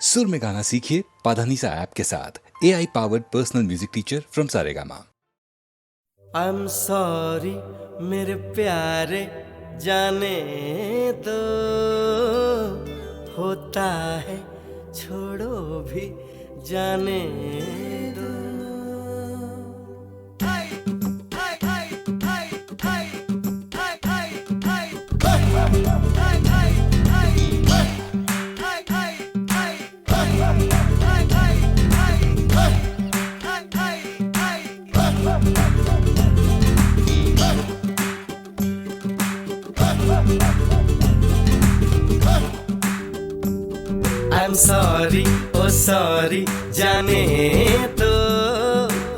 सुर में गाना सीखिए पाधानीसा ऐप के साथ। AI powered personal music teacher from Saregama. I'm sorry मेरे प्यारे, जाने दो, होता है छोड़ो भी जाने दो। I'm sorry, oh sorry, जाने दो,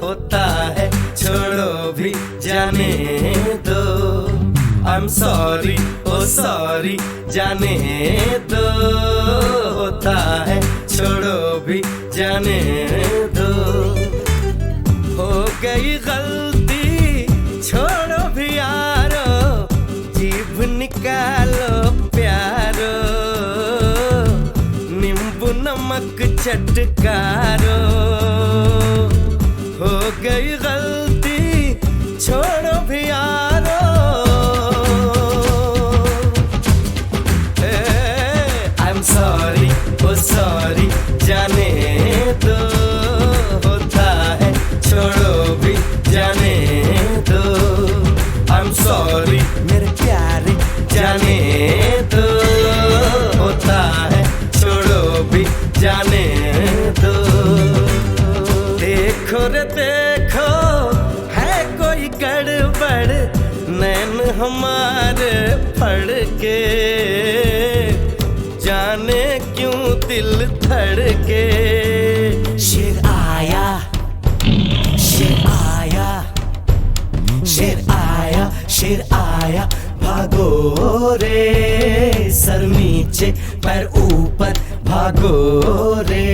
होता है छोड़ो भी जाने दो। I'm sorry, oh sorry, जाने दो, होता है छोड़ो भी जाने दो। हो गई गलती छोड़ो भी यारो, जीभ निकालो प्यारो, नींबू नमक चटकारो। हो गई गलती छोड़ो भी यारो, I'm sorry, oh sorry, जाने दो, होता है छोड़ो भी जाने दो। I'm sorry मेरे प्यारे, जाने दो, होता है छोड़ो भी जाने दो। देखो रे देखो है कोई गड़बड़, नैन हमारे फड़के, जाने क्यों दिल धड़के। शेर आया, शेर आया, शेर आया, शेर आया, भागो रे, सर नीचे पैर ऊपर भागो रे।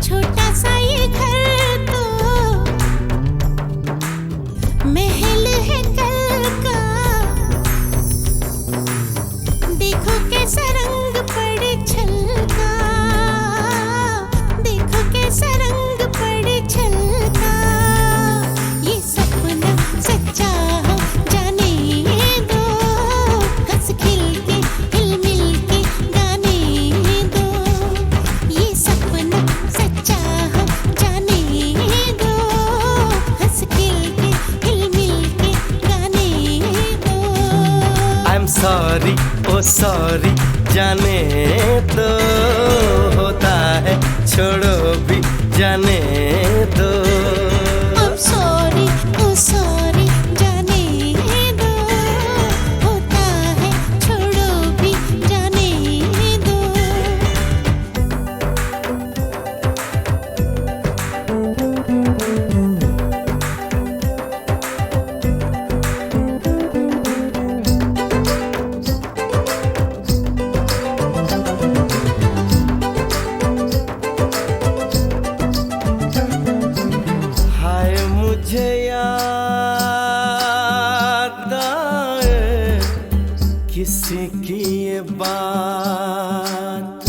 छोटा सा ये घर तो महल है कल का, देखो कैसा रंग पड़े छलका, देखो कैसा रंग पड़े छलका। ये सपना सच्चा हो जाने दो, हंस खिल के हिल मिल के गाने दो। ये सपना सच्चा हो जाने दो, हंस खिल के हिल मिल के गाने दो। I'm sorry, oh sorry, जाने दो, होता है छोड़ो भी जाने दो। I'm sorry, oh sorry, जाने दो, होता है छोड़ो भी जाने दो। हाय मुझे याद आए किसी की ये बात,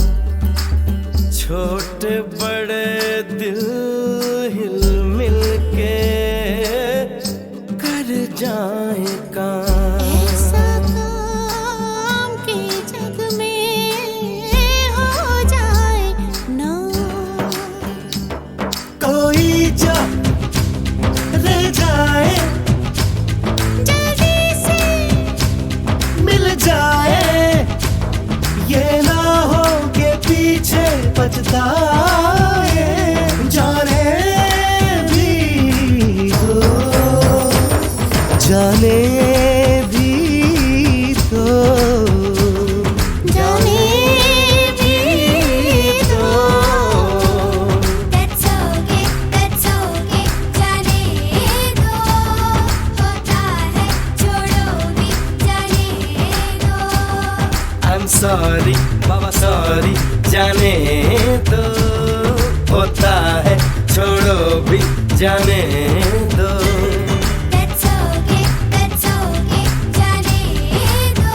छोटे बड़े दिल हिल मिल के कर जाए काम। ऐसा काम के जग में हो जाए ना, कोई जो रह जाए जल्दी से मिल जाए, ये ना हो के पीछे पछताए। जाने भी दो, जाने भी दो, जाने भी दो। That's okay, जाने सॉरी बाबा सॉरी जाने दो, होता है छोड़ो भी जाने दो। That's okay, जाने दो,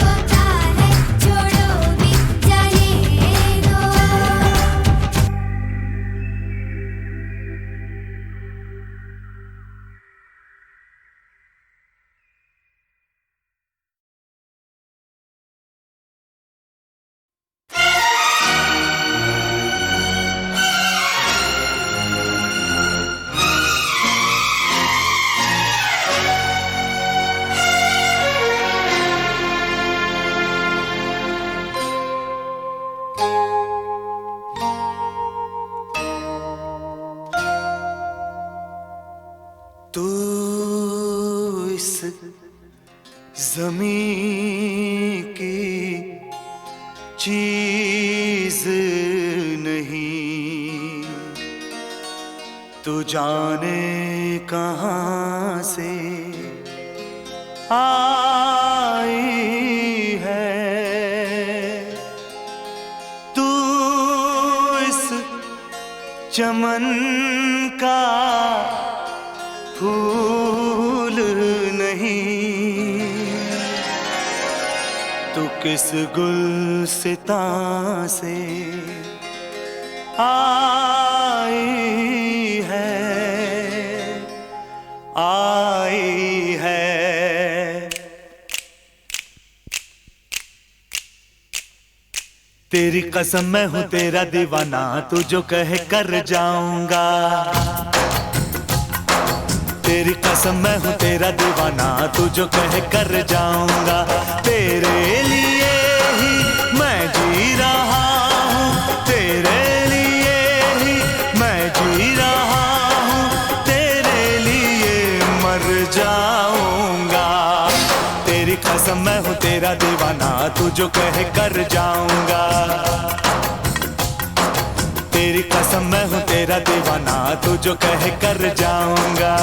होता है छोड़ो भी जाने दो। तू इस ज़मीं की चीज नहीं, तू जाने कहाँ से आई है। तू इस चमन का फूल नहीं, तू किस गुलसिता से आई है, आई है। तेरी कसम मैं हूँ तेरा दीवाना, तू जो कहे कर जाऊंगा। तेरी कसम मैं हूँ तेरा दीवाना, तू जो कहे कर जाऊंगा। तेरे लिए ही मैं जी रहा हूँ, तेरे लिए ही मैं जी रहा हूँ, तेरे लिए मर जाऊंगा। तेरी कसम मैं हूँ तेरा दीवाना, तू जो कहे कर जाऊंगा। तेरी कसम मैं हूँ तेरा दीवाना, तू जो कहे कर जाऊंगा।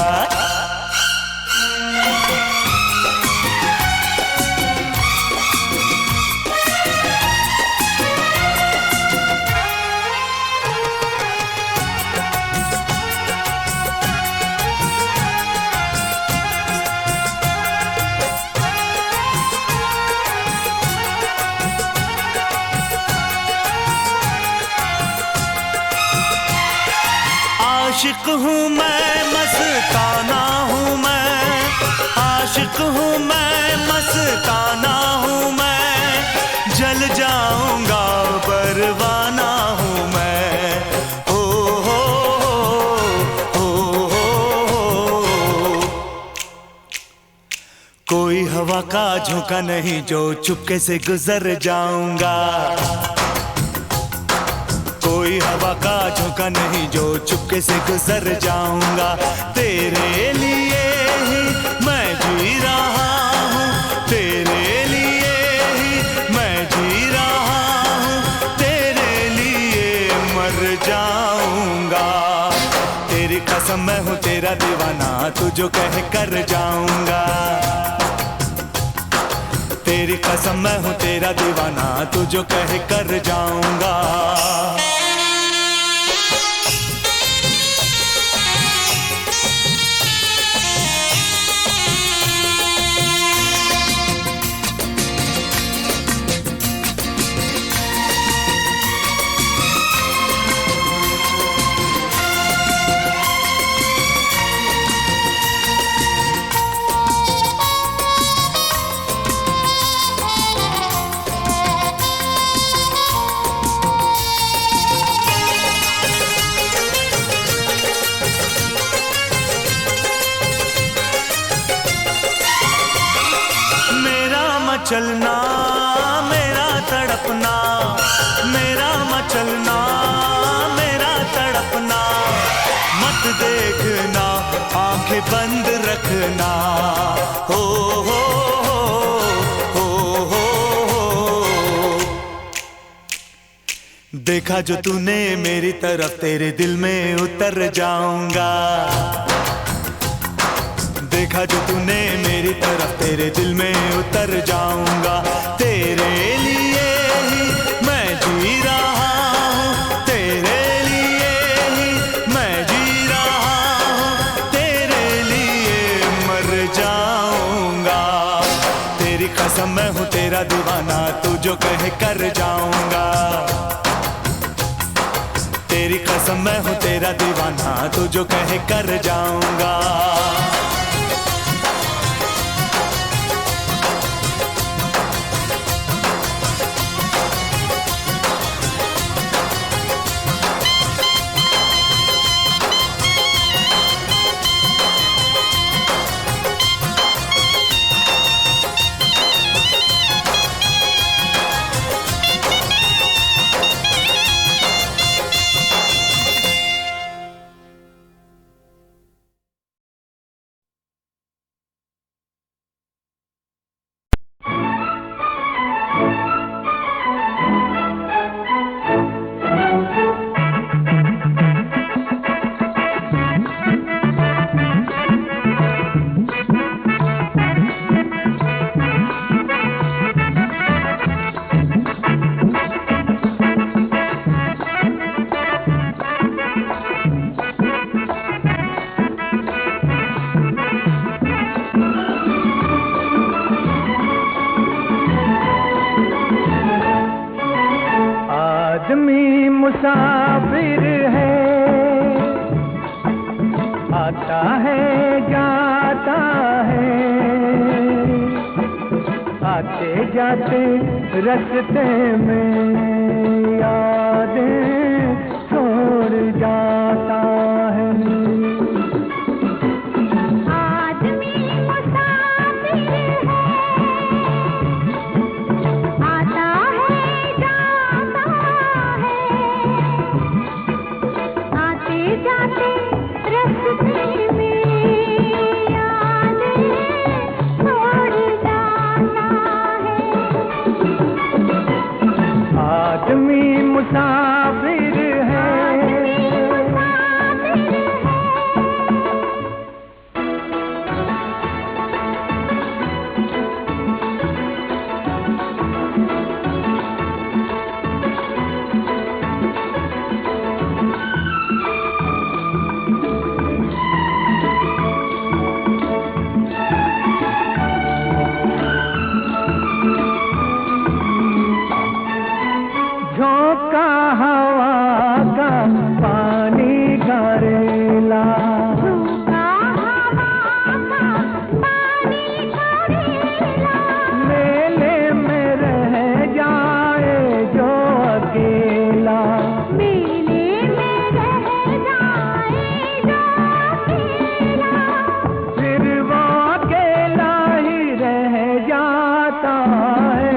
आशिक हूँ मैं, मस्ताना हूँ मैं, आशिक हूँ मैं, मस्ताना हूँ मैं, जल जाऊंगा परवाना हूँ मैं। हो हो हो हो। कोई हवा का झोंका नहीं जो चुपके से गुजर जाऊंगा। कोई हवा का झोंका नहीं जो चुपके से गुजर जाऊंगा। तेरे लिए ही मैं जी रहा हूँ, तेरे लिए ही मैं जी रहा हूँ, तेरे लिए मर जाऊंगा। तेरी कसम मैं हूँ तेरा दीवाना, तू जो कहे कर जाऊंगा। तेरी कसम मैं हूँ तेरा दीवाना, तू जो कहे कर जाऊंगा। मचलना मेरा तड़पना, मेरा मचलना मेरा तड़पना, मत देखना आंखें बंद रखना। हो हो हो हो हो। देखा जो तूने मेरी तरफ, तेरे दिल में उतर जाऊंगा। देखा जो तूने मेरी तरफ, तेरे दिल में उतर जाऊंगा। तेरे तेरे लिए ही मैं जी रहा हूँ, तेरे लिए ही मैं जी रहा हूँ, तेरे लिए मर जाऊंगा। तेरी कसम मैं हूँ तेरा दीवाना, तू जो कहे कर जाऊंगा। तेरी कसम मैं हूँ तेरा दीवाना, तू जो कहे कर जाऊंगा। आदमी मुसाफिर है, आता है जाता है, आते जाते रास्ते में यादें छोड़ जाता है। आदमी मुसाफिर है, झोंका हवा का पानी का रेला, मेले में रह जाए जो अकेला, फिर वो अकेला ही रह जाता है।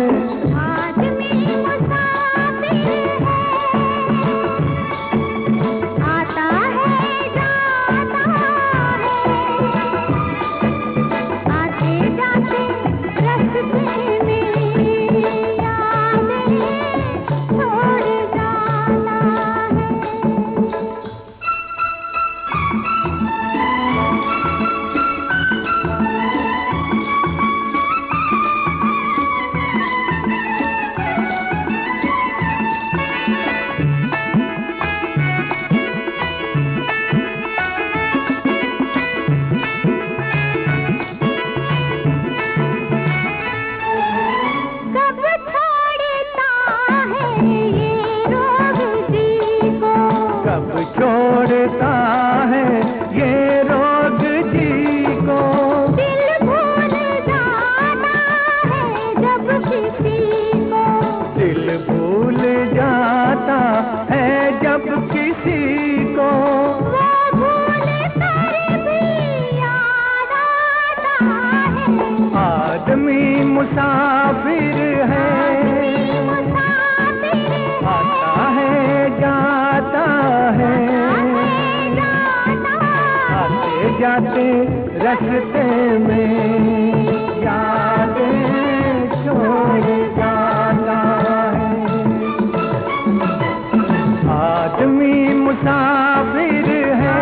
कब छोड़ता है ये रोग जी को, दिल भूल जाता है जब किसी को, दिल भूल जाता है जब किसी को, वो भूल कर भी याद आता है। आदमी मुसाफिर है, आता है जाता है, आते जाते रास्ते में यादें छोड़ जाता है। आदमी मुसाफिर है,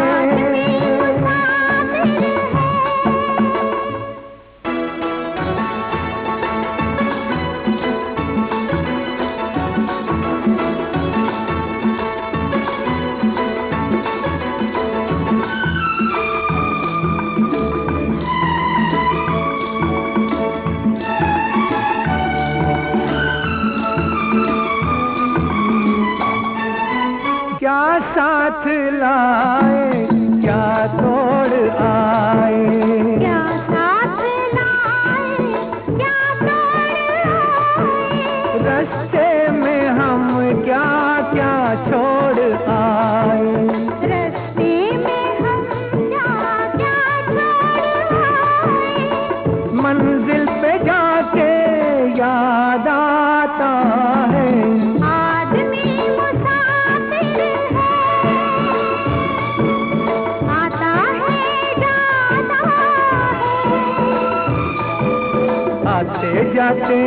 जाते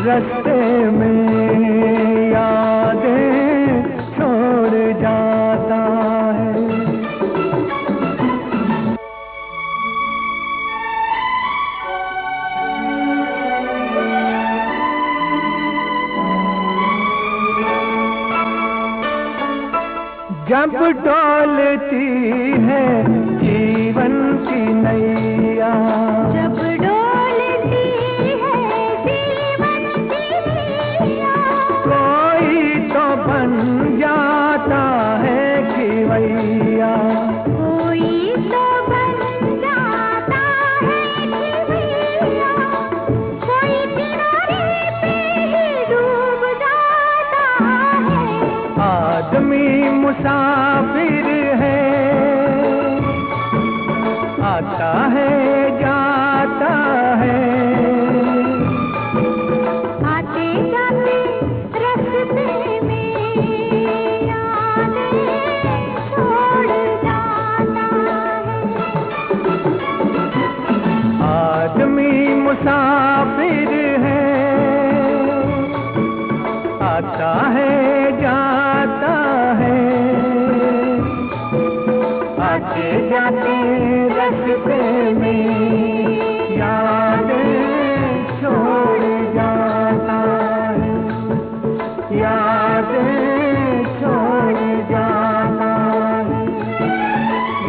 रास्ते में यादें छोड़ जाता है। जब डोलती है जीवन की नैया, जब डोलती है जीवन की नैया, कोई तो बन जाता है खिवैया, कोई तो बन जाता है खिवैया, कोई किनारे पे ही डूब जाता है। आदमी मुसाफिर है, आता है जाता है, आते जाते रास्ते में यादें छोड़ जाता है। आदमी मुसाफिर है, आता है जाता है, आते जाते रास्ते में यादें छोड़ जाता है, यादें छोड़ जाता है,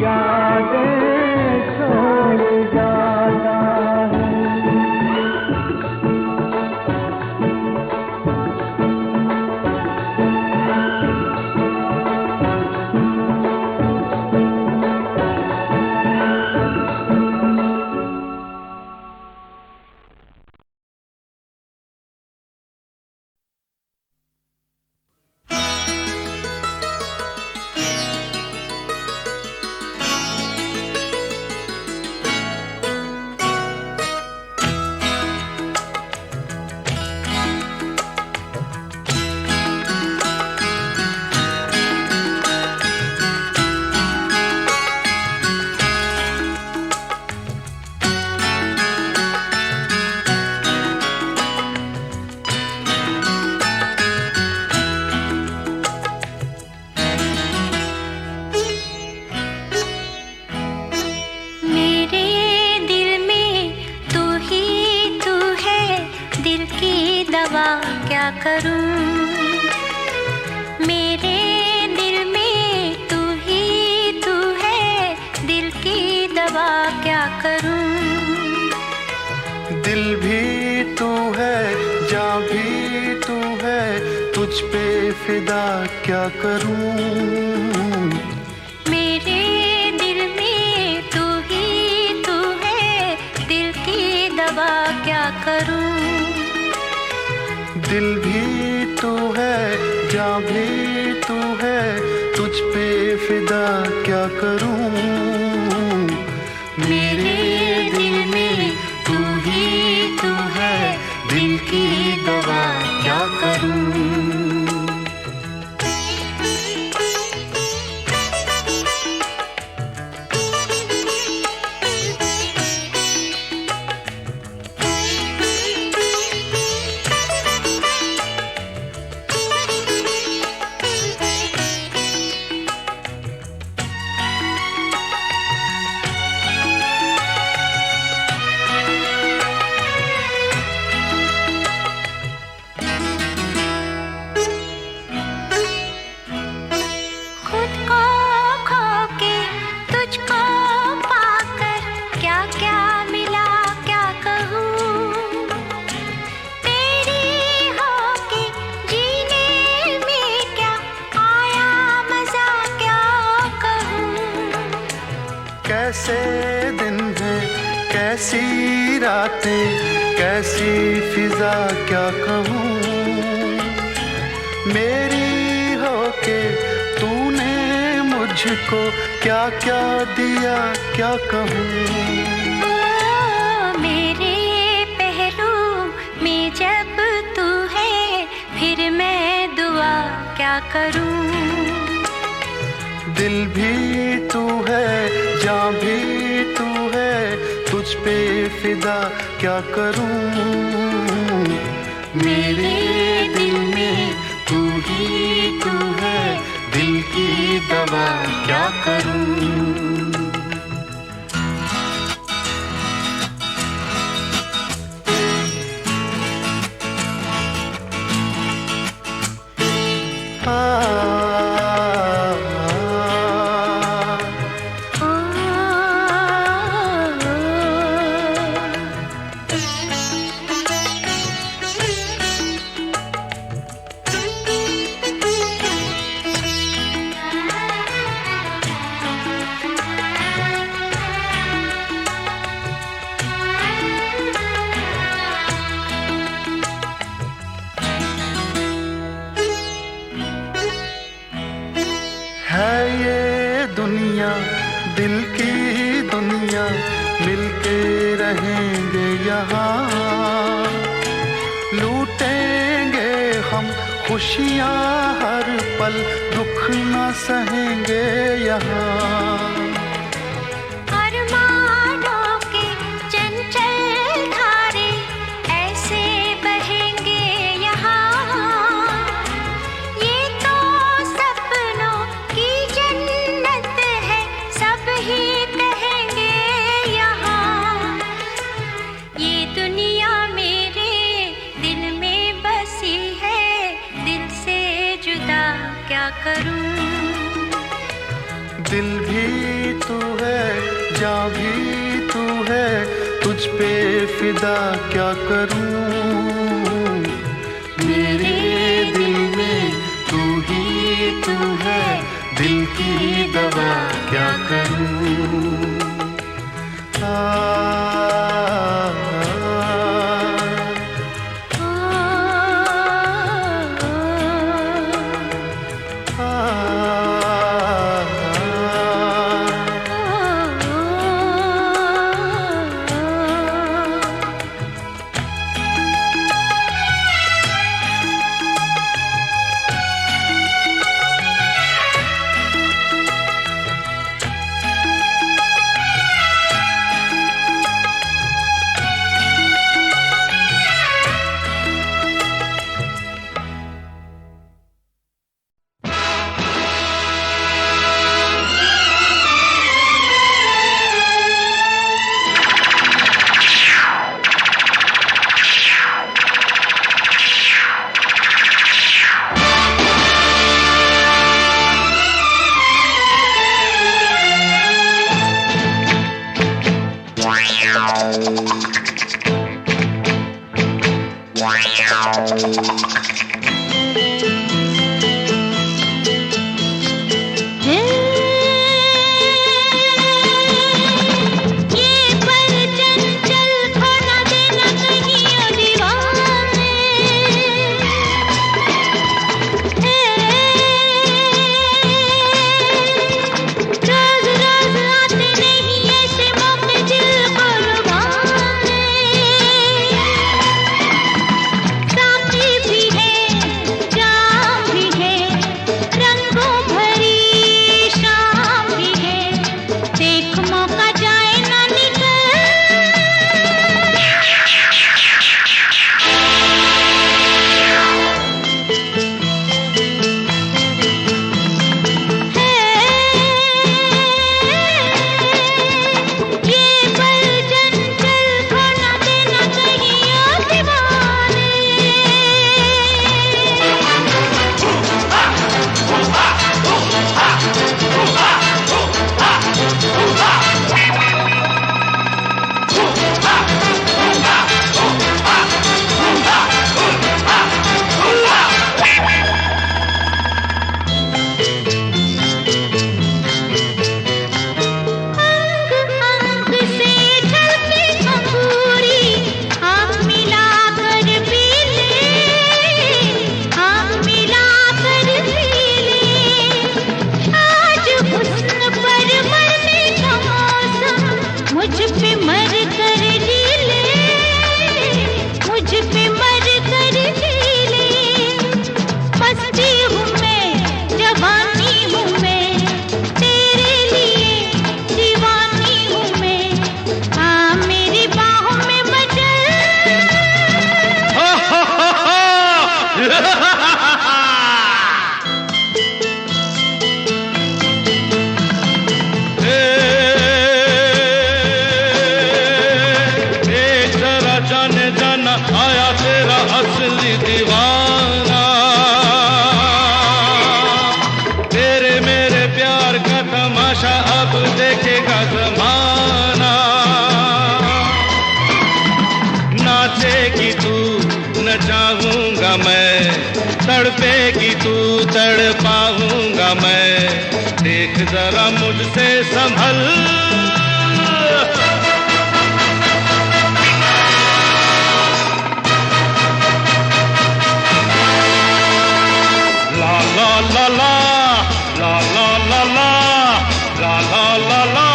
यादें छोड़ जाता है। मेरे दिल में तू ही तू है, दिल की दवा क्या करूं। मेरे दिल में तू ही तू है, दिल की दवा क्या करूं। दिल भी तू है, जान भी तू है, तुझ पे फिदा क्या करूं। मेरे दिल में तू ही तू है, दिल की दवा क्या करूं। दिल भी तू है, जान भी तू है, तुझ पे फिदा क्या करूं। मेरे दिल में तू ही तू है, दिल की दवा क्या करूं। खुद को खो के तुझको पाकर क्या क्या मिला क्या कहूँ। तेरी होके जीने में क्या आया मजा क्या कहूँ। कैसे दिन है, कैसी रातें, कैसी फिजा क्या कहूँ। मेरी होके तूने मुझको क्या क्या दिया क्या कहूँ। ओ, मेरे पहलू में जब तू है, फिर मैं दुआ क्या करूं। दिल भी तू है, जान भी तू है, तुझ पे फिदा क्या करूं, मेरे दिल में तू ही तू है, दिल की दवा क्या करूं। है ये दुनिया दिल की दुनिया, मिलके रहेंगे यहाँ, लूटेंगे हम खुशियाँ हर पल, दुख न सहेंगे यहाँ। अरमानों के चंचल धारे ऐसे बहेंगे यहाँ, ये तो सपनों की जन्नत है, सब ही कहेंगे यहाँ। ये दुनिया मेरे दिल में बसी है, दिल से जुदा क्या करूं। दिल भी तू है, जान भी तू है, तुझ पे फिदा क्या करूं, मेरे दिल में तू ही तू है, दिल की दवा क्या करूं। साथी भी है पाऊंगा मैं, तड़पेगी तू तड़पाऊंगा मैं, देख जरा मुझसे संभल। ला ला ला ला ला ला ला ला ला ला ला ला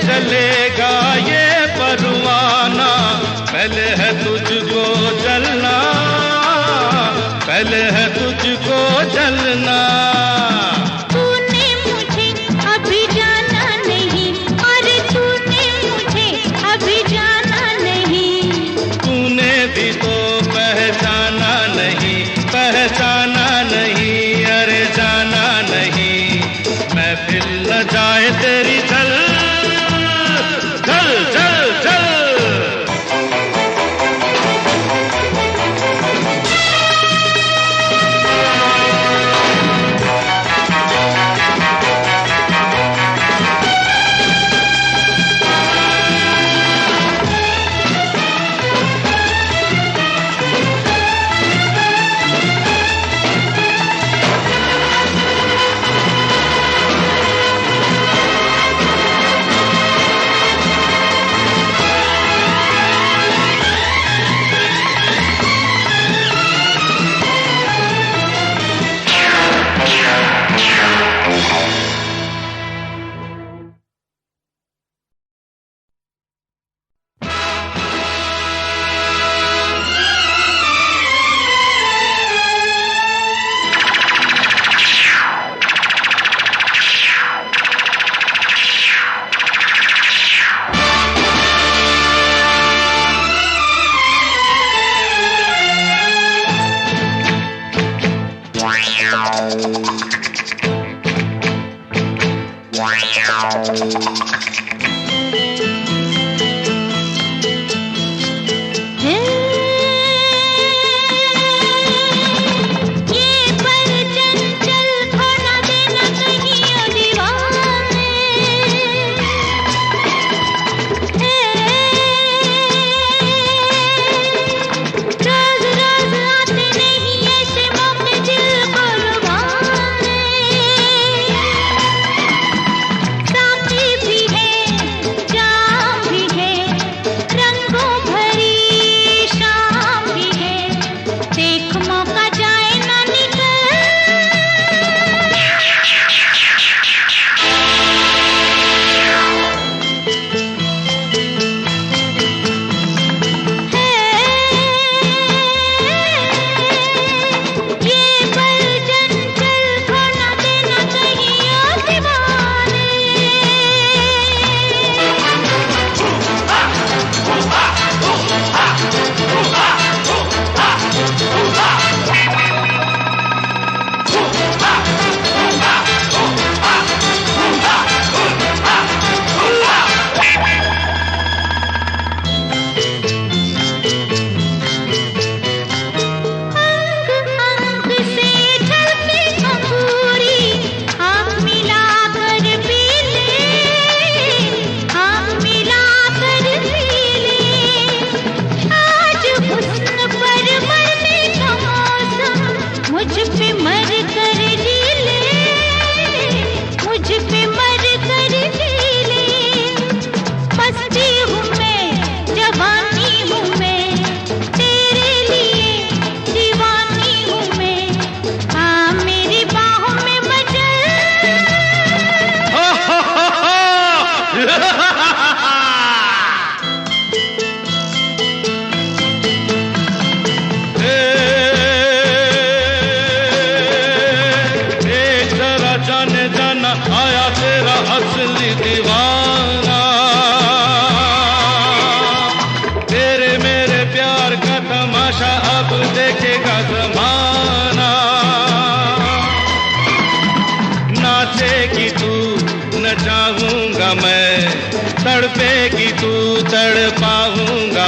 चलेगा ये परवाना, पहले है तुझको जलना, पहले है तुझको जलना। तूने मुझे अभी जाना नहीं, अरे तूने मुझे अभी जाना नहीं, तूने भी तो पहचाना नहीं, पहचाना नहीं, अरे जाना नहीं। महफिल न जाए तेरी चल चल चल चल। अब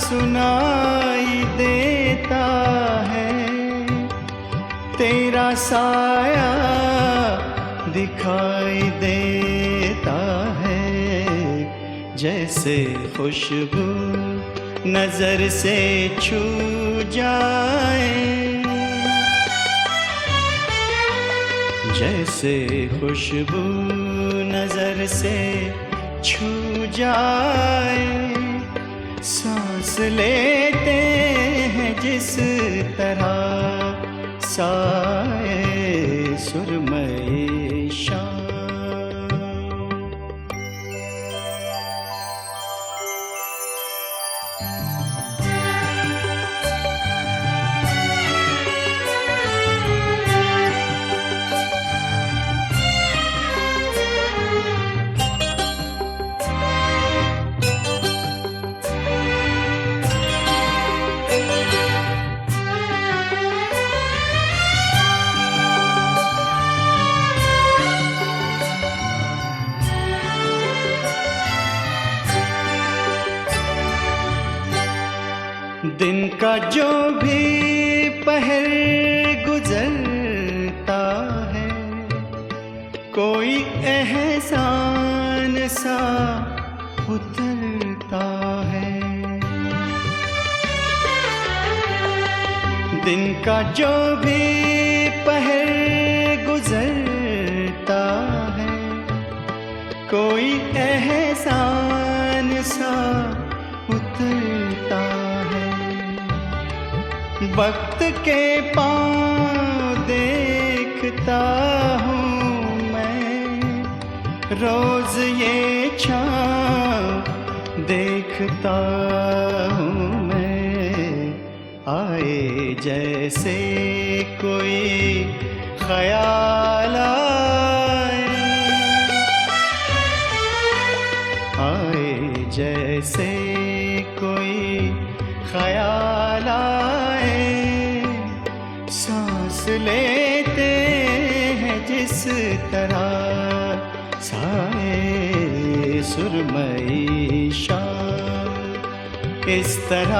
सुनाई देता है, तेरा साया दिखाई देता है। जैसे खुशबू नजर से छू जाए, जैसे खुशबू नजर से छू जाए। सांस लेते हैं जिस तरह साए सुरमई शाम। दिन का जो भी पहर गुजरता है, कोई एहसान सा उतरता है। दिन का जो भी पहर गुजरता है, कोई एहसान सा उतरता है। वक्त के पाँव देखता हूँ मैं, रोज ये छाँव देखता हूँ मैं। आए जैसे कोई ख्याल आए, जैसे कोई ख्याल आए। सांस लेते हैं जिस तरह साए सुरमई शाम। इस तरह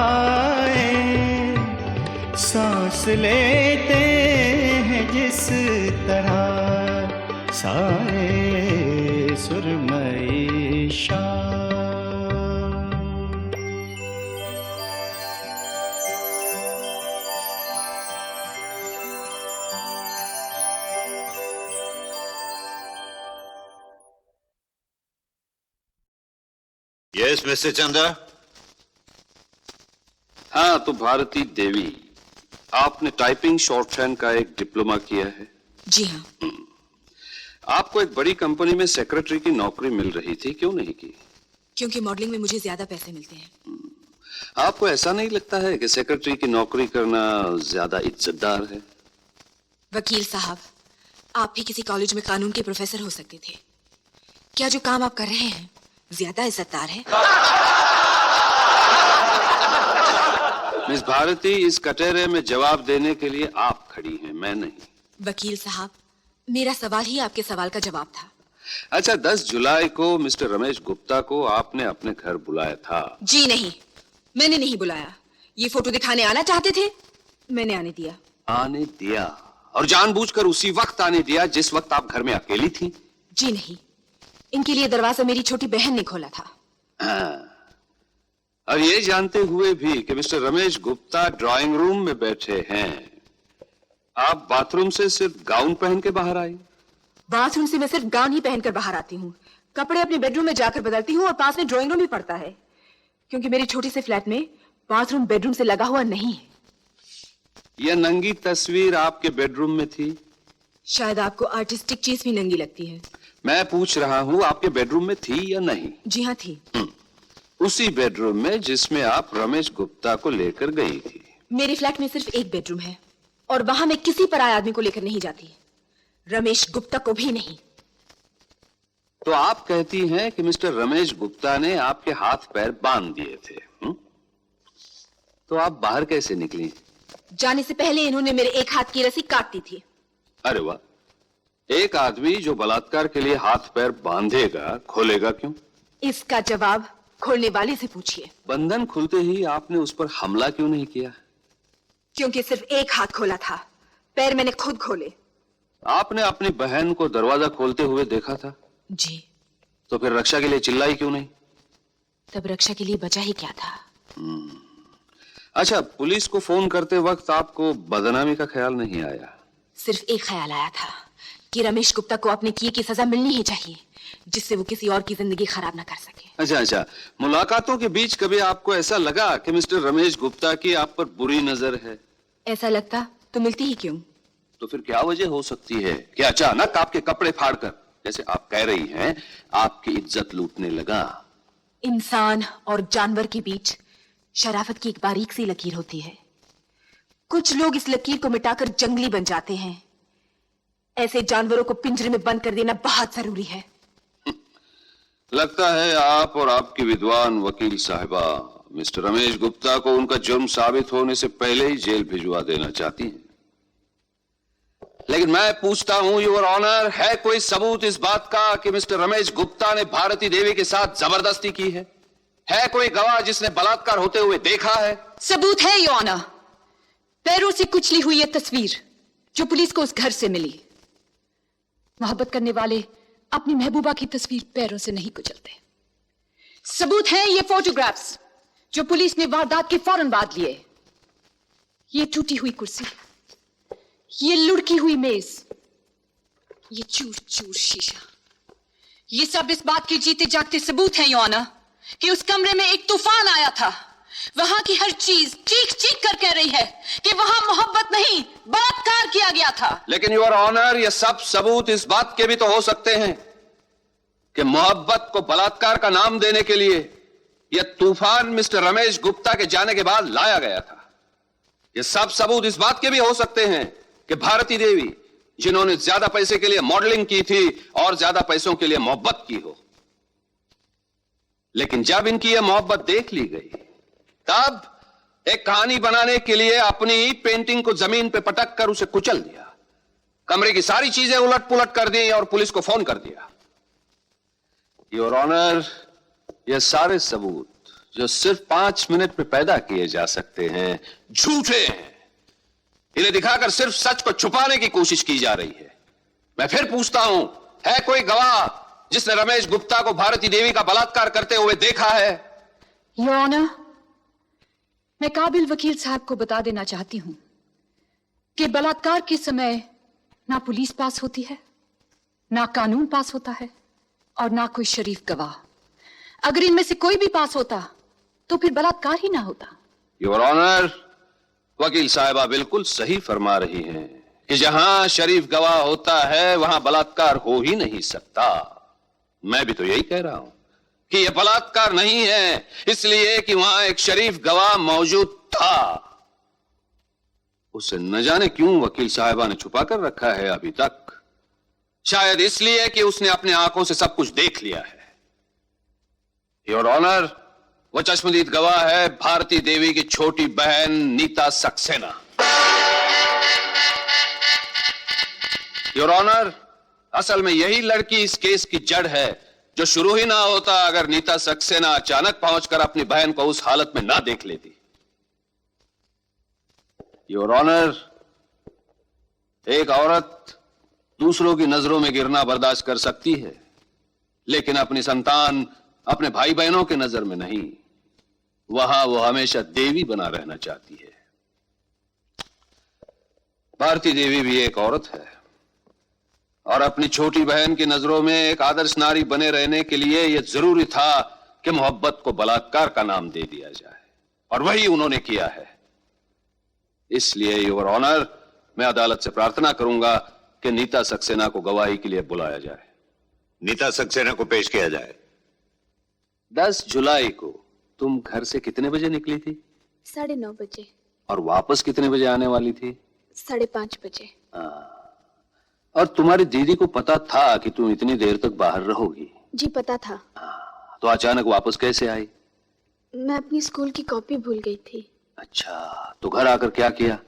आए, सांस लेते हैं जिस तरह साए सुरमई शाम। Yes mister Chandra. हाँ, तो भारती देवी, आपने टाइपिंग शॉर्टहैंड का एक डिप्लोमा किया है? जी हाँ। आपको एक बड़ी कंपनी में सेक्रेटरी की नौकरी मिल रही थी, क्यों नहीं की? क्योंकि मॉडलिंग में मुझे ज्यादा पैसे मिलते हैं। आपको ऐसा नहीं लगता है कि सेक्रेटरी की नौकरी करना ज्यादा इज्जतदार है? वकील साहब, आप भी किसी कॉलेज में कानून के प्रोफेसर हो सकते थे। क्या जो काम आप कर रहे हैं ज्यादा इज्जतदार है? मिस भारती, इस कटहरे में जवाब देने के लिए आप खड़ी हैं, मैं नहीं। वकील साहब, मेरा सवाल ही आपके सवाल का जवाब था। अच्छा, 10 जुलाई को मिस्टर रमेश गुप्ता को आपने अपने घर बुलाया था? जी नहीं, मैंने नहीं बुलाया। ये फोटो दिखाने आना चाहते थे, मैंने आने दिया। आने दिया? और जानबूझकर उसी वक्त आने दिया जिस वक्त आप घर में अकेली थी? जी नहीं, इनके लिए दरवाजा मेरी छोटी बहन ने खोला था। हाँ। और ये जानते हुए भी कि mister Ramesh Gupta drawing room में बैठे हैं, आप बाथरूम से सिर्फ गाउन पहन के बाहर आई? बाथरूम से मैं सिर्फ गाउन ही पहनकर बाहर आती हूँ। कपड़े अपने बेडरूम में जाकर बदलती हूँ और पास में ड्राइंग रूम भी पड़ता है, क्योंकि मेरी छोटी से फ्लैट में बाथरूम बेडरूम से लगा हुआ नहीं है। यह नंगी तस्वीर आपके बेडरूम में थी? शायद आपको आर्टिस्टिक चीज भी नंगी लगती है। मैं पूछ रहा हूँ, आपके बेडरूम में थी या नहीं? जी हाँ, थी। उसी बेडरूम में जिसमें आप रमेश गुप्ता को लेकर गई थी। मेरे फ्लैट में सिर्फ एक बेडरूम है और वहां मैं किसी पराये आदमी को लेकर नहीं जाती, रमेश गुप्ता को भी नहीं। तो आप कहती हैं कि मिस्टर रमेश गुप्ता ने आपके हाथ पैर बांध दिए थे? तो आप बाहर कैसे निकली? जाने से पहले इन्होंने मेरे एक हाथ की रस्सी काट दी थी। अरे वाह, एक आदमी जो बलात्कार के लिए हाथ पैर बांधेगा खोलेगा क्यों? इसका जवाब खोलने वाले से पूछिए। बंधन खुलते ही आपने उस पर हमला क्यों नहीं किया? क्योंकि सिर्फ एक हाथ खोला था, पैर मैंने खुद खोले। आपने अपनी बहन को दरवाजा खोलते हुए देखा था? जी। तो फिर रक्षा के लिए चिल्लाई क्यों नहीं? तब रक्षा के लिए बचा ही क्या था? अच्छा, पुलिस को फोन करते वक्त आपको बदनामी का ख्याल नहीं आया? सिर्फ एक ख्याल आया था कि रमेश गुप्ता को अपने किए की सजा मिलनी ही चाहिए, जिससे वो किसी और की जिंदगी खराब ना कर सके। अच्छा, मुलाकातों के बीच कभी आपको ऐसा लगा कि मिस्टर रमेश गुप्ता की आप पर बुरी नजर है? ऐसा लगता तो मिलती ही क्यों? तो फिर क्या वजह हो सकती है कि अचानक आपके कपड़े फाड़कर, जैसे आप कह रही हैं, आपकी इज्जत लूटने लगा? इंसान और जानवर के बीच शराफत की एक बारीक सी लकीर होती है। कुछ लोग इस लकीर को मिटाकर जंगली बन जाते हैं। ऐसे जानवरों को पिंजरे में बंद कर देना बहुत जरूरी है। लगता है आप और आपकी विद्वान वकील साहिबा मिस्टर रमेश गुप्ता को उनका जुर्म साबित होने से पहले ही जेल भिजवा देना चाहती हैं। लेकिन मैं पूछता हूं, योर ऑनर, है कोई सबूत इस बात का कि मिस्टर रमेश गुप्ता ने भारती देवी के साथ जबरदस्ती की है? है कोई गवाह जिसने बलात्कार होते हुए देखा है? सबूत है योर ऑनर। पैरों से कुचली हुई यह तस्वीर जो पुलिस को उस घर से मिली। मोहब्बत करने वाले अपनी महबूबा की तस्वीर पैरों से नहीं कुचलते। सबूत है ये फोटोग्राफ्स जो पुलिस ने वारदात के फौरन बाद लिए। ये टूटी हुई कुर्सी, ये लुढ़की हुई मेज, ये चूर चूर शीशा, ये सब इस बात के जीते जागते सबूत हैं योर ऑनर कि उस कमरे में एक तूफान आया था। वहां की हर चीज चीख चीख कर कह रही है कि वहां मोहब्बत नहीं, बलात्कार किया गया था। लेकिन योर ऑनर, ये सब सबूत इस बात के भी तो हो सकते हैं कि मोहब्बत को बलात्कार का नाम देने के लिए यह तूफान मिस्टर रमेश गुप्ता के जाने के बाद लाया गया था। ये सब सबूत इस बात के भी हो सकते हैं कि भारती देवी, जिन्होंने ज्यादा पैसे के लिए मॉडलिंग की थी और ज्यादा पैसों के लिए मोहब्बत की हो, लेकिन जब इनकी यह मोहब्बत देख ली गई, तब एक कहानी बनाने के लिए अपनी पेंटिंग को जमीन पे पटक कर उसे कुचल दिया, कमरे की सारी चीजें उलट पुलट कर दी और पुलिस को फोन कर दिया। योर ऑनर, ये सारे सबूत जो सिर्फ 5 मिनट में पैदा किए जा सकते हैं, झूठे हैं। इन्हें दिखाकर सिर्फ सच को छुपाने की कोशिश की जा रही है। मैं फिर पूछता हूं, है कोई गवाह जिसने रमेश गुप्ता को भारती देवी का बलात्कार करते हुए देखा है? योर ऑनर, मैं काबिल वकील साहब को बता देना चाहती हूं कि बलात्कार के समय ना पुलिस पास होती है, ना कानून पास होता है और ना कोई शरीफ गवाह। अगर इनमें से कोई भी पास होता तो फिर बलात्कार ही ना होता। योर ऑनर, वकील साहिबा बिल्कुल सही फरमा रही हैं कि जहां शरीफ गवाह होता है वहां बलात्कार हो ही नहीं सकता। मैं भी तो यही कह रहा हूं कि यह बलात्कार नहीं है, इसलिए कि वहां एक शरीफ गवाह मौजूद था। उसे न जाने क्यों वकील साहिबा ने छुपा कर रखा है अभी तक। शायद इसलिए कि उसने अपनी आंखों से सब कुछ देख लिया है। योर ऑनर, वो चश्मदीद गवाह है भारती देवी की छोटी बहन नीता सक्सेना। योर ऑनर, असल में यही लड़की इस केस की जड़ है, जो शुरू ही ना होता अगर नीता सक्सेना अचानक पहुंचकर अपनी बहन को उस हालत में ना देख लेती। योर ऑनर, एक औरत दूसरों की नजरों में गिरना बर्दाश्त कर सकती है, लेकिन अपनी संतान, अपने भाई बहनों की नजर में नहीं। वहां वो हमेशा देवी बना रहना चाहती है। भारती देवी भी एक औरत है और अपनी छोटी बहन की नजरों में एक आदर्श नारी बने रहने के लिए यह जरूरी था कि मोहब्बत को बलात्कार का नाम दे दिया जाए, और वही उन्होंने किया है। इसलिए योर ऑनर, मैं अदालत से प्रार्थना करूंगा कि नीता सक्सेना को गवाही के लिए बुलाया जाए। नीता सक्सेना को पेश किया जाए। 10 जुलाई को तुम घर से कितने बजे निकली थी? 9:30 बजे। और वापस कितने बजे आने वाली थी? 5:30 बजे। और तुम्हारी दीदी को पता था कि तुम इतनी देर तक बाहर रहोगी? जी पता था। तो अचानक वापस कैसे आई? मैं अपनी स्कूल की कॉपी भूल गई थी। अच्छा, तो घर आकर क्या किया?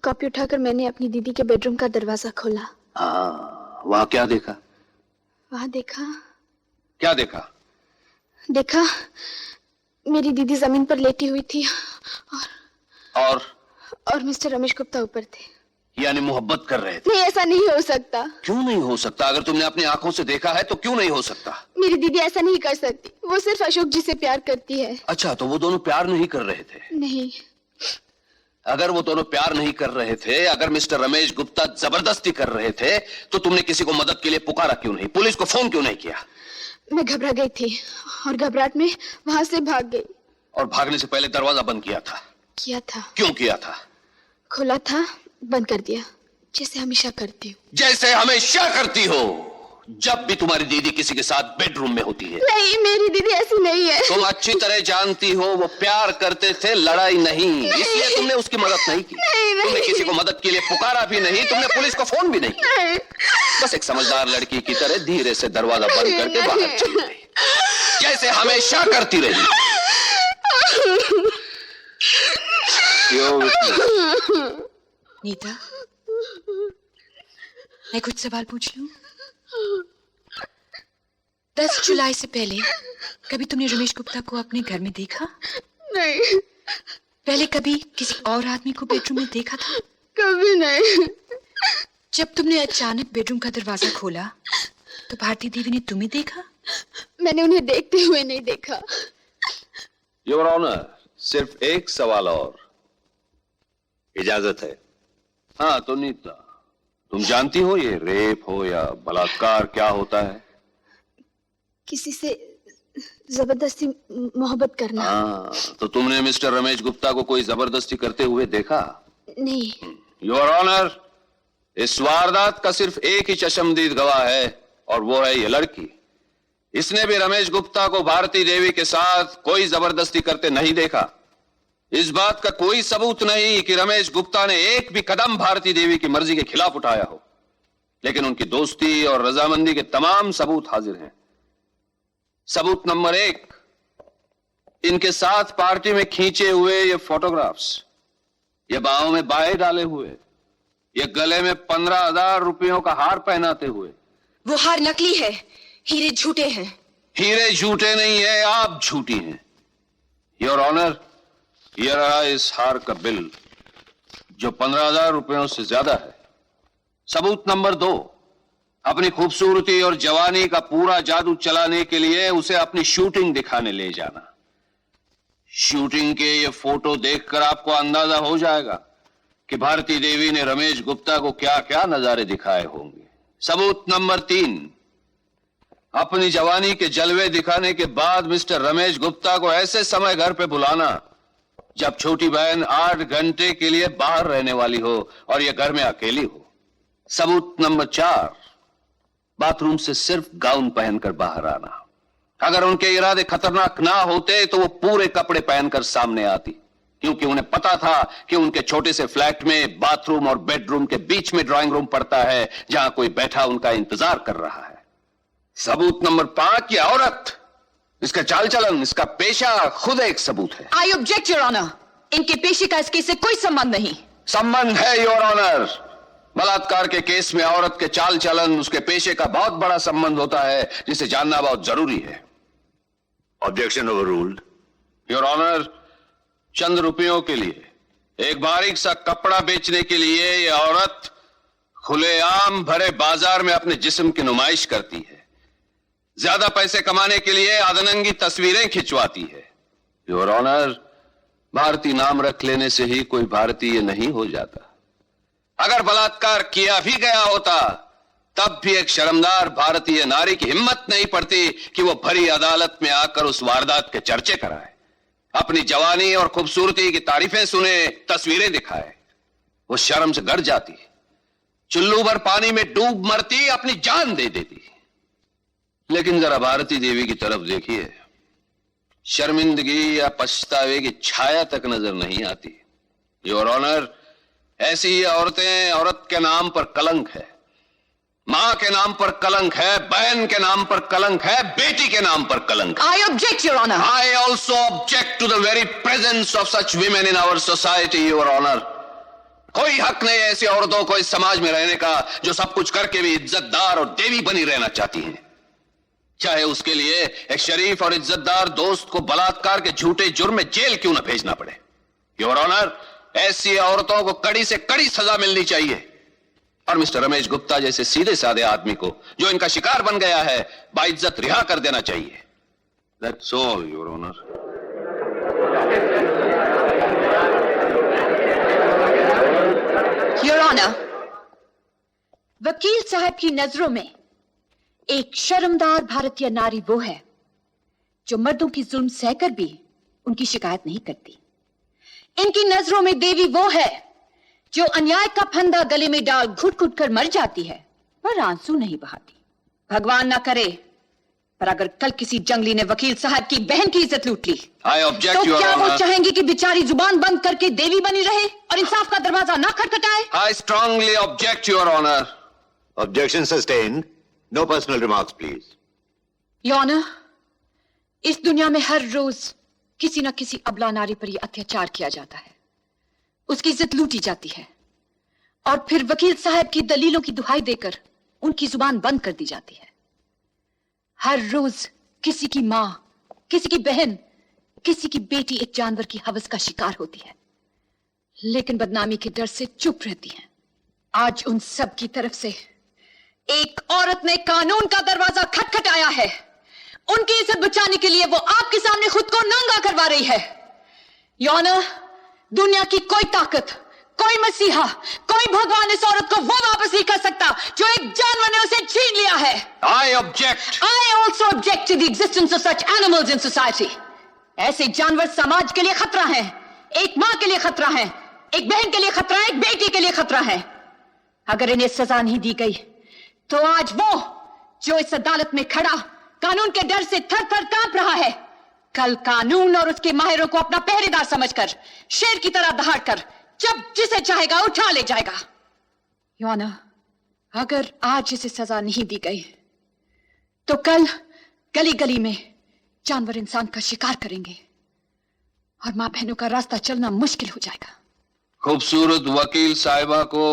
कॉपी उठाकर मैंने अपनी दीदी के बेडरूम का दरवाजा खोला। हाँ, वहां क्या देखा? वहां देखा। क्या देखा? देखा, मेरी दीदी जमीन पर लेटी हुई थी और मिस्टर रमेश गुप्ता ऊपर थे। यानी मोहब्बत कर रहे थे? नहीं, ऐसा नहीं हो सकता। क्यों नहीं हो सकता? अगर तुमने अपनी आंखों से देखा है तो क्यों नहीं हो सकता? मेरी दीदी ऐसा नहीं कर सकती, वो सिर्फ अशोक जी से प्यार करती है। अच्छा, तो वो दोनों प्यार नहीं कर रहे थे? नहीं। अगर वो दोनों प्यार नहीं कर रहे थे, अगर मिस्टर रमेश गुप्ता जबरदस्ती कर रहे थे, तो तुमने किसी को मदद के लिए पुकारा क्यों नहीं? पुलिस को फोन क्यों नहीं किया? मैं घबरा गई थी और घबराहट में वहां से भाग गई। और भागने से पहले दरवाजा बंद किया था? किया था। क्यों किया था? खुला था, बंद कर दिया, जैसे हमेशा करती हूँ। जैसे हमेशा करती हो जब भी तुम्हारी दीदी किसी के साथ बेडरूम में होती है। नहीं, मेरी दीदी ऐसी नहीं है। तुम अच्छी तरह जानती हो वो प्यार करते थे, लड़ाई नहीं। इसलिए तुमने उसकी मदद नहीं की। तुमने किसी को मदद के लिए पुकारा भी नहीं, तुमने पुलिस को फोन भी नहीं किया। बस एक समझदार लड़की की तरह धीरे से दरवाजा बंद करके बाहर चली गई, जैसे हमेशा करती रही। नीता, मैं कुछ सवाल पूछ लूं? 10 जुलाई से पहले कभी तुमने रमेश गुप्ता को अपने घर में देखा? नहीं। पहले कभी किसी और आदमी को बेडरूम में देखा था? कभी नहीं। जब तुमने अचानक बेडरूम का दरवाजा खोला तो भारती देवी ने तुम्हें देखा? मैंने उन्हें देखते हुए नहीं देखा। योर ऑनर, सिर्फ एक सवाल और। इजाजत है? हाँ, तो नीता, तुम जानती हो ये रेप हो या बलात्कार क्या होता है? किसी से जबरदस्ती मोहब्बत करना। हाँ, तो तुमने मिस्टर रमेश गुप्ता को कोई जबरदस्ती करते हुए देखा? नहीं। योर ऑनर, इस वारदात का सिर्फ एक ही चश्मदीद गवाह है और वो है ये लड़की। इसने भी रमेश गुप्ता को भारती देवी के साथ कोई जबरदस्ती करते नहीं देखा। इस बात का कोई सबूत नहीं कि रमेश गुप्ता ने एक भी कदम भारती देवी की मर्जी के खिलाफ उठाया हो, लेकिन उनकी दोस्ती और रजामंदी के तमाम सबूत हाजिर हैं। सबूत नंबर 1, इनके साथ पार्टी में खींचे हुए ये फोटोग्राफ्स, ये बाहों में बाहे डाले हुए, ये गले में 15,000 रुपयों का हार पहनाते हुए। वो हार नकली है, हीरे झूठे हैं। हीरे झूठे नहीं है, आप झूठी हैं। योर ऑनर, यह रहा इस हार का बिल जो 15,000 रुपयों से ज्यादा है। सबूत नंबर 2, अपनी खूबसूरती और जवानी का पूरा जादू चलाने के लिए उसे अपनी शूटिंग दिखाने ले जाना। शूटिंग के ये फोटो देखकर आपको अंदाजा हो जाएगा कि भारती देवी ने रमेश गुप्ता को क्या क्या नजारे दिखाए होंगे। सबूत नंबर 3, अपनी जवानी के जलवे दिखाने के बाद मिस्टर रमेश गुप्ता को ऐसे समय घर पे बुलाना जब छोटी बहन 8 घंटे के लिए बाहर रहने वाली हो और यह घर में अकेली हो। सबूत नंबर 4, बाथरूम से सिर्फ गाउन पहनकर बाहर आना। अगर उनके इरादे खतरनाक ना होते तो वो पूरे कपड़े पहनकर सामने आती, क्योंकि उन्हें पता था कि उनके छोटे से फ्लैट में बाथरूम और बेडरूम के बीच में ड्राइंग रूम पड़ता है, जहां कोई बैठा उनका इंतजार कर रहा है। सबूत नंबर 5, ये औरत, इसका चाल चलन, इसका पेशा खुद एक सबूत है। आई ऑब्जेक्ट योर ऑनर, इनके पेशे का इसके से कोई संबंध नहीं। संबंध है योर ऑनर। बलात्कार के केस में औरत के चाल चलन, उसके पेशे का बहुत बड़ा संबंध होता है, जिसे जानना बहुत जरूरी है। Objection overruled. Your honour, चंद रुपयों के लिए, एक बारीक सा कपड़ा बेचने के लिए यह औरत खुलेआम भरे बाजार में अपने जिस्म की नुमाइश करती है। ज्यादा पैसे कमाने के लिए अधनंगी तस्वीरें खिंचवाती है। योर ऑनर, भारतीय नाम रख लेने से ही कोई भारतीय नहीं हो जाता। अगर बलात्कार किया भी गया होता तब भी एक शर्मदार भारतीय नारी की हिम्मत नहीं पड़ती कि वो भरी अदालत में आकर उस वारदात के चर्चे कराए, अपनी जवानी और खूबसूरती की तारीफें सुने, तस्वीरें दिखाए। वो शर्म से गड़ जाती, चुल्लू भर पानी में डूब मरती, अपनी जान दे देती। लेकिन जरा भारती देवी की तरफ देखिए, शर्मिंदगी या पछतावे की छाया तक नजर नहीं आती। योर ऑनर, ऐसी ही औरतें, औरत के नाम पर कलंक है, मां के नाम पर कलंक है, बहन के नाम पर कलंक है, बेटी के नाम पर कलंक है। I object your honour. I also object to the very presence of such women in our society your honour. कोई हक नहीं है ऐसी औरतों को इस समाज में रहने का जो सब कुछ करके भी इज्जतदार और देवी बनी रहना चाहती हैं। चाहे उसके लिए एक शरीफ और इज्जतदार दोस्त को बलात्कार के झूठे जुर्म में जेल क्यों न भेजना पड़े। योर ऑनर, ऐसी औरतों को कड़ी से कड़ी सजा मिलनी चाहिए और मिस्टर रमेश गुप्ता जैसे सीधे साधे आदमी को जो इनका शिकार बन गया है बाइज्जत रिहा कर देना चाहिए। That's all your honour. Your honour, वकील साहब की नजरों में एक शर्मदार भारतीय नारी वो है जो मर्दों की जुल्म सहकर भी उनकी शिकायत नहीं करती। इनकी नजरों में देवी वो है जो अन्याय का फंदा गले में डाल घुट घुट कर मर जाती है पर आंसू नहीं बहाती। भगवान ना करे पर अगर कल किसी जंगली ने वकील साहब की बहन की इज्जत लूट ली तो क्या वो चाहेंगे कि बेचारी जुबान बंद करके देवी बनी रहे और इंसाफ का दरवाजा ना खटखटाए? I strongly object your honour. Objection sustained. No personal remarks please. Your honour, इस दुनिया में हर रोज किसी न किसी अबला नारी पर यह अत्याचार किया जाता है, उसकी इज्जत लूटी जाती है और फिर वकील साहब की दलीलों की दुहाई देकर उनकी जुबान बंद कर दी जाती है। हर रोज किसी की मां, किसी की बहन, किसी की बेटी एक जानवर की हवस का शिकार होती है, लेकिन बदनामी के डर से चुप रहती है। आज उन सब की तरफ से एक औरत ने कानून का दरवाजा खटखटाया है। उनकी इज्जत बचाने के लिए वो आपके सामने खुद को नंगा करवा रही है। योर ऑनर, दुनिया की कोई ताकत, कोई मसीहा, कोई भगवान इस औरत को वो वापस नहीं कर सकता जो एक जानवर ने उसे छीन लिया है। I object. I also object to the existence of such animals in society. ऐसे जानवर समाज के लिए खतरा हैं, एक मां के लिए खतरा है, एक बहन के लिए खतरा है, एक बेटी के लिए खतरा है। अगर इन्हें सजा नहीं दी गई तो आज वो जो इस अदालत में खड़ा कानून के डर से थर थर कांप रहा है, कल कानून और उसके माहिरों को अपना पहरेदार समझकर शेर की तरह दहाड़कर जब जिसे चाहेगा उठा ले जाएगा। योर ऑनर, अगर आज इसे सजा नहीं दी गई तो कल गली गली में जानवर इंसान का शिकार करेंगे और मां बहनों का रास्ता चलना मुश्किल हो जाएगा। खूबसूरत वकील साहिबा को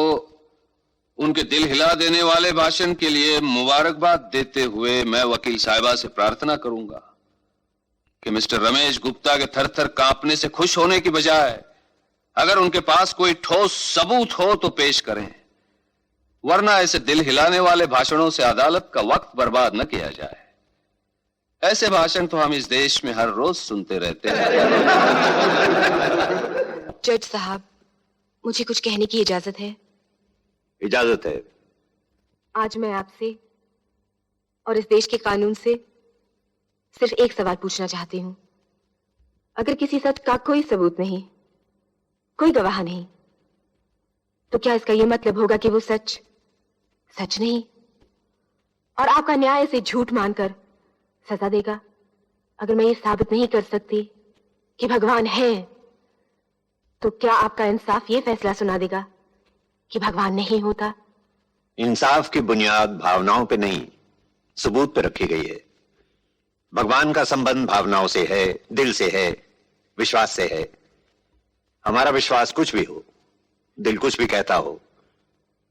उनके दिल हिला देने वाले भाषण के लिए मुबारकबाद देते हुए मैं वकील साहिबा से प्रार्थना करूंगा कि मिस्टर रमेश गुप्ता के थर थर कांपने से खुश होने की बजाय अगर उनके पास कोई ठोस सबूत हो तो पेश करें, वरना ऐसे दिल हिलाने वाले भाषणों से अदालत का वक्त बर्बाद न किया जाए। ऐसे भाषण तो हम इस देश में हर रोज सुनते रहते हैं। जज साहब, मुझे कुछ कहने की इजाजत है? इजाजत है। आज मैं आपसे और इस देश के कानून से सिर्फ एक सवाल पूछना चाहती हूँ। अगर किसी सच का कोई सबूत नहीं, कोई गवाह नहीं, तो क्या इसका यह मतलब होगा कि वो सच सच नहीं और आपका न्याय इसे झूठ मानकर सजा देगा? अगर मैं ये साबित नहीं कर सकती कि भगवान है, तो क्या आपका इंसाफ ये फैसला सुना देगा कि भगवान नहीं होता? इंसाफ की बुनियाद भावनाओं पे नहीं, सबूत पे रखी गई है। भगवान का संबंध भावनाओं से है, दिल से है, विश्वास से है। हमारा विश्वास कुछ भी हो, दिल कुछ भी कहता हो,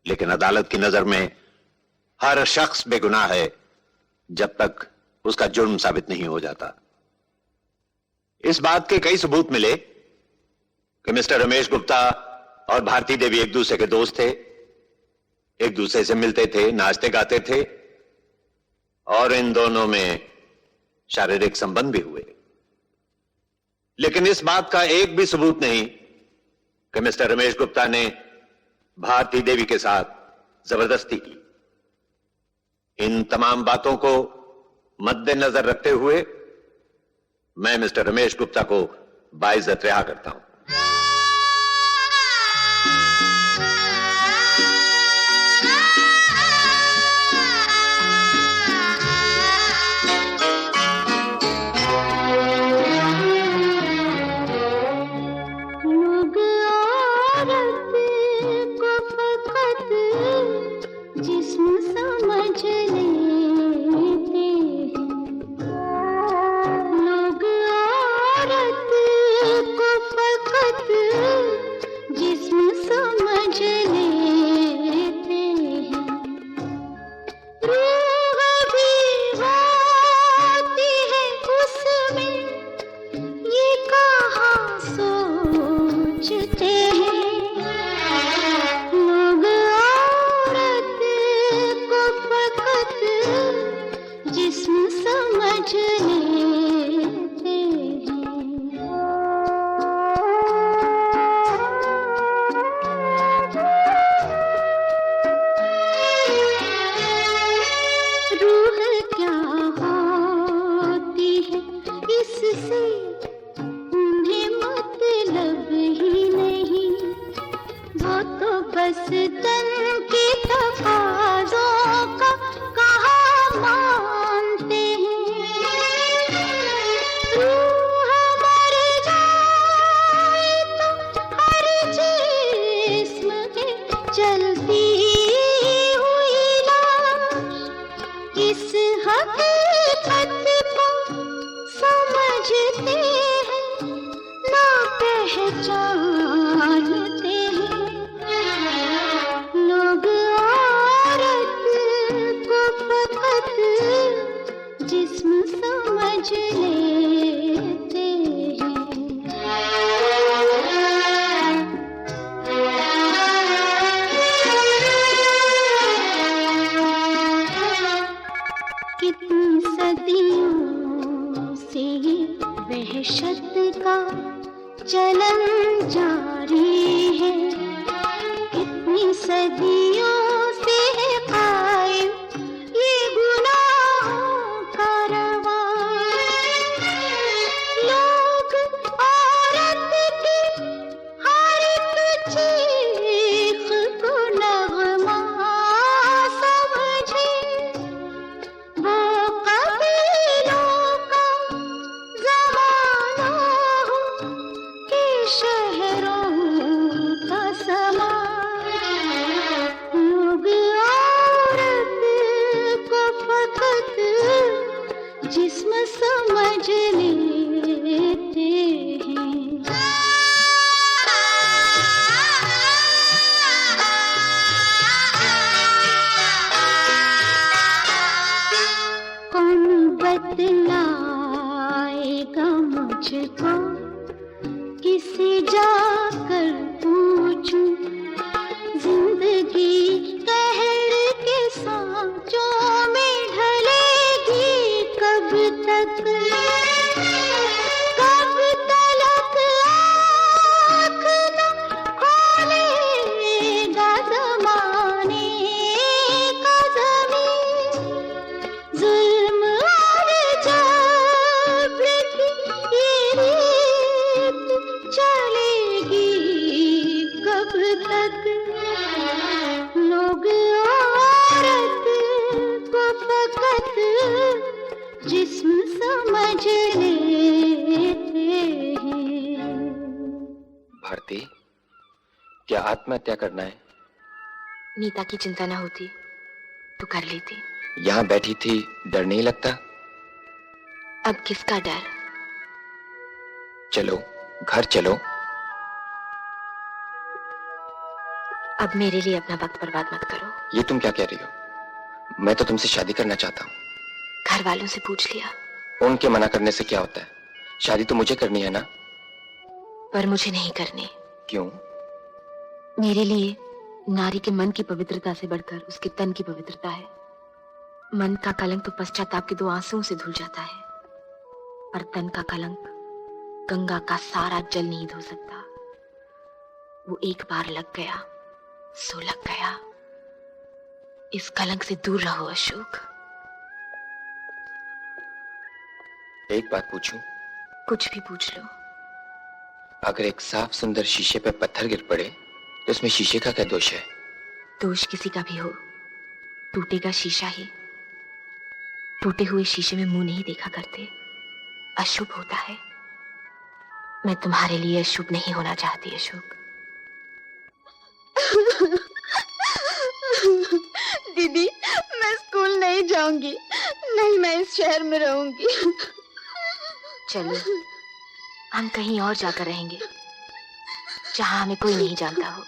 लेकिन अदालत की नजर में हर शख्स बेगुनाह है जब तक उसका जुर्म साबित नहीं हो जाता। इस बात के कई सबूत मिले कि मिस्टर रमेश गुप्ता और भारती देवी एक दूसरे के दोस्त थे, एक दूसरे से मिलते थे, नाचते गाते थे और इन दोनों में शारीरिक संबंध भी हुए। लेकिन इस बात का एक भी सबूत नहीं कि मिस्टर रमेश गुप्ता ने भारती देवी के साथ जबरदस्ती की। इन तमाम बातों को मद्देनजर रखते हुए मैं मिस्टर रमेश गुप्ता को बाइज्जत रिहा करता हूं। जिस्म समझ लेते हैं लोग, औरत को फकत वहशत का चलन जारी है, कितनी सदियों से है कायम ये गुनाहों का रवां। लोग औरत की हर एक चीख को नगमा समझे, वो कबीलों का ज़माना हो कि शहरों का समा। लोग औरत को फकत जिस्म समझ लेते हैं। कौन बतलाएगा मुझको, किसे जाकर पूछूं, जिंदगी कहर के सांचों में ढलेगी कब तक। कब तलक आँख न खोलेगा ज़माने का ज़मीन। जुल्म और जबर की ये रीत चलेगी कब तक। लोग औरत को फकत जिस्म समझ लेते हैं। भारती, क्या आत्महत्या करना है? नीता की चिंता ना होती तो कर लेती। यहाँ बैठी थी, डर नहीं लगता? अब किसका डर? चलो, घर चलो। अब मेरे लिए अपना वक्त बर्बाद मत करो। ये तुम क्या कह रही हो? मैं तो तुमसे शादी करना चाहता हूँ। घर वालों से पूछ लिया। उनके मना करने से क्या होता है? शादी तो मुझे करनी है ना? पर मुझे नहीं करनी। क्यों? मेरे लिए नारी के मन की पवित्रता से बढ़कर उसके तन की पवित्रता है। मन का कलंक तो पश्चाताप के 2 आंसुओं से धुल जाता है, पर तन का कलंक गंगा का सारा जल नहीं धो सकता। वो एक बार लग गया सो लग गया। इस कलंक से दूर रहो अशोक। एक बात पूछूं? कुछ भी पूछ लो। अगर एक साफ सुंदर शीशे पे पत्थर गिर पड़े तो इसमें शीशे का क्या दोष है? दोष किसी का भी हो, टूटेगा शीशा ही। टूटे हुए शीशे में मुंह नहीं देखा करते, अशुभ होता है। मैं तुम्हारे लिए अशुभ नहीं होना चाहती अशोक। दीदी, मैं स्कूल नहीं जाऊंगी, नहीं मैं इस शहर में रहूंगी। चलो, हम कहीं और जाकर रहेंगे, जहां हमें कोई नहीं जानता हो।